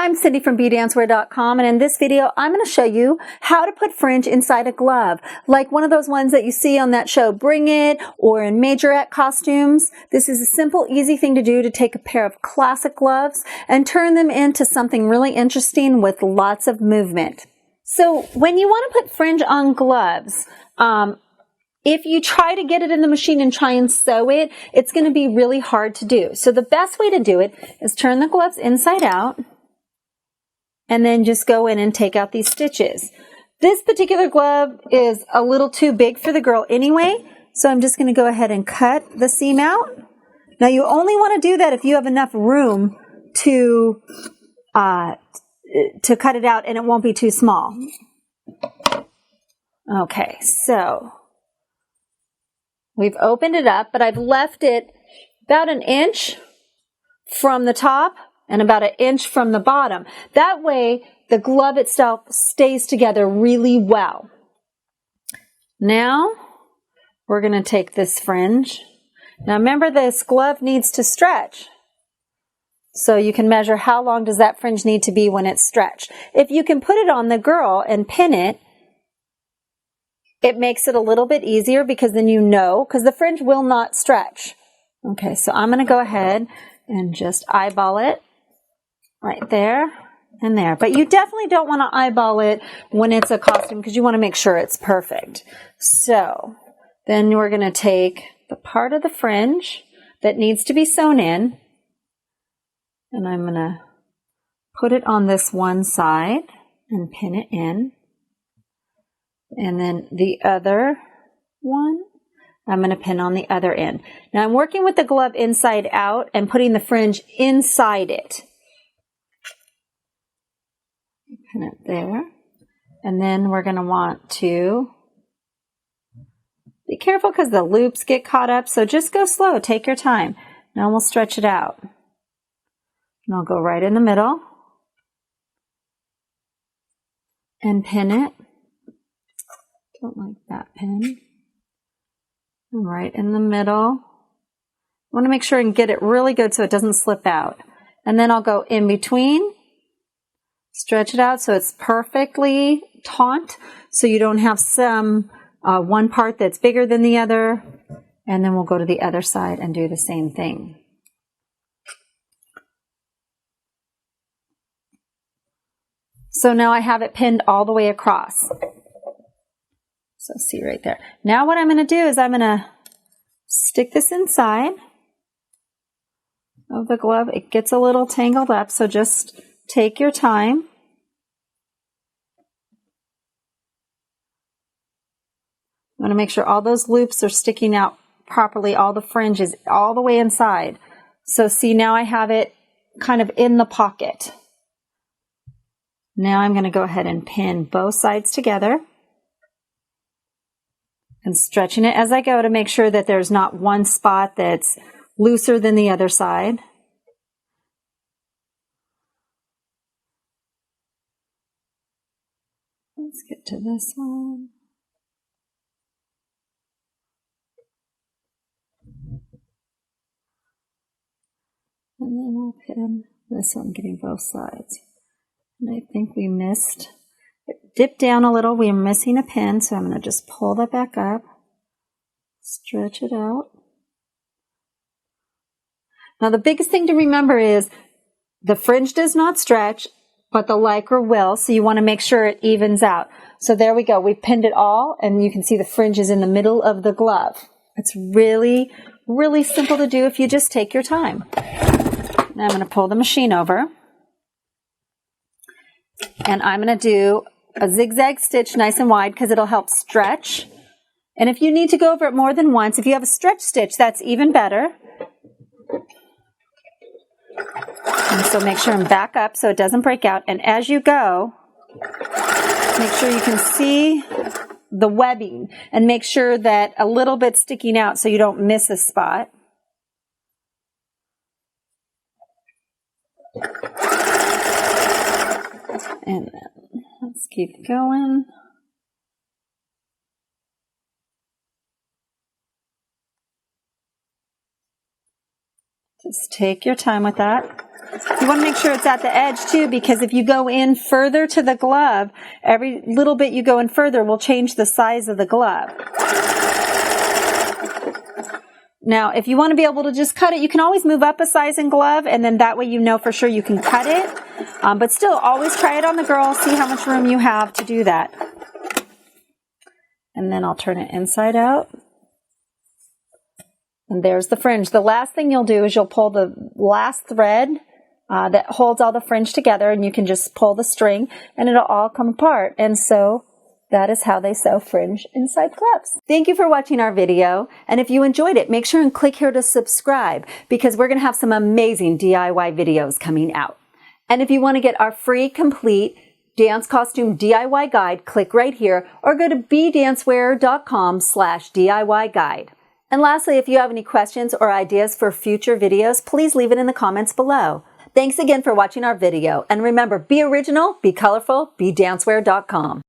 Hi, I'm Cindy from BeDancewear.com, and in this video, I'm going to show you how to put fringe inside a glove, like one of those ones that you see on that show Bring It, or in majorette costumes. This is a simple, easy thing to do to take a pair of classic gloves and turn them into something really interesting with lots of movement. So when you want to put fringe on gloves, if you try to get it in the machine and try and sew it, it's going to be really hard to do. So the best way to do it is turn the gloves inside out and then just go in and take out these stitches. This particular glove is a little too big for the girl anyway, so I'm just going to go ahead and cut the seam out. Now you only want to do that if you have enough room to cut it out and it won't be too small. Okay, so we've opened it up, but I've left it about an inch from the top and about an inch from the bottom. That way, the glove itself stays together really well. Now, we're going to take this fringe. Now remember, this glove needs to stretch. So you can measure how long does that fringe need to be when it's stretched. If you can put it on the girl and pin it, it makes it a little bit easier because then you know, because the fringe will not stretch. Okay, so I'm going to go ahead and just eyeball it right there and there. But you definitely don't want to eyeball it when it's a costume because you want to make sure it's perfect. So then we're going to take the part of the fringe that needs to be sewn in, and I'm going to put it on this one side and pin it in. And then the other one, I'm going to pin on the other end. Now I'm working with the glove inside out and putting the fringe inside it. Pin it there. And then we're going to want to be careful because the loops get caught up. So just go slow. Take your time. Now we'll stretch it out. And I'll go right in the middle and pin it. Don't like that pin. Right in the middle. I want to make sure and get it really good so it doesn't slip out. And then I'll go in between, stretch it out so it's perfectly taut, so you don't have some one part that's bigger than the other. And then we'll go to the other side and do the same thing. So now I have it pinned all the way across. So see right there. Now what I'm going to do is I'm going to stick this inside of the glove. It gets a little tangled up, so just take your time. I want to make sure all those loops are sticking out properly, all the fringe is all the way inside. So see, now I have it kind of in the pocket. Now I'm going to go ahead and pin both sides together. And stretching it as I go to make sure that there's not one spot that's looser than the other side. Let's get to this one. And then we'll pin this one, getting both sides. And I think we missed. Dip down a little, we are missing a pin, so I'm going to just pull that back up, stretch it out. Now the biggest thing to remember is the fringe does not stretch, but the Lycra will, so you want to make sure it evens out. So there we go, we've pinned it all, and you can see the fringe is in the middle of the glove. It's really, really simple to do if you just take your time. Now I'm going to pull the machine over, and I'm going to do a zigzag stitch nice and wide because it'll help stretch. And if you need to go over it more than once, if you have a stretch stitch, that's even better. And so make sure and back up so it doesn't break out. And as you go, make sure you can see the webbing and make sure that a little bit sticking out so you don't miss a spot. And then let's keep going. Just take your time with that. You want to make sure it's at the edge too, because if you go in further to the glove, every little bit you go in further will change the size of the glove. Now, if you want to be able to just cut it, you can always move up a size in glove, and then that way you know for sure you can cut it. But still, always try it on the girl, see how much room you have to do that. And then I'll turn it inside out. And there's the fringe. The last thing you'll do is you'll pull the last thread that holds all the fringe together, and you can just pull the string and it'll all come apart. And so that is how they sew fringe inside gloves. Thank you for watching our video. And if you enjoyed it, make sure and click here to subscribe, because we're going to have some amazing DIY videos coming out. And if you want to get our free complete dance costume DIY guide, click right here or go to bdancewear.com/DIY guide. And lastly, if you have any questions or ideas for future videos, please leave it in the comments below. Thanks again for watching our video. And remember, be original, be colorful, bdancewear.com.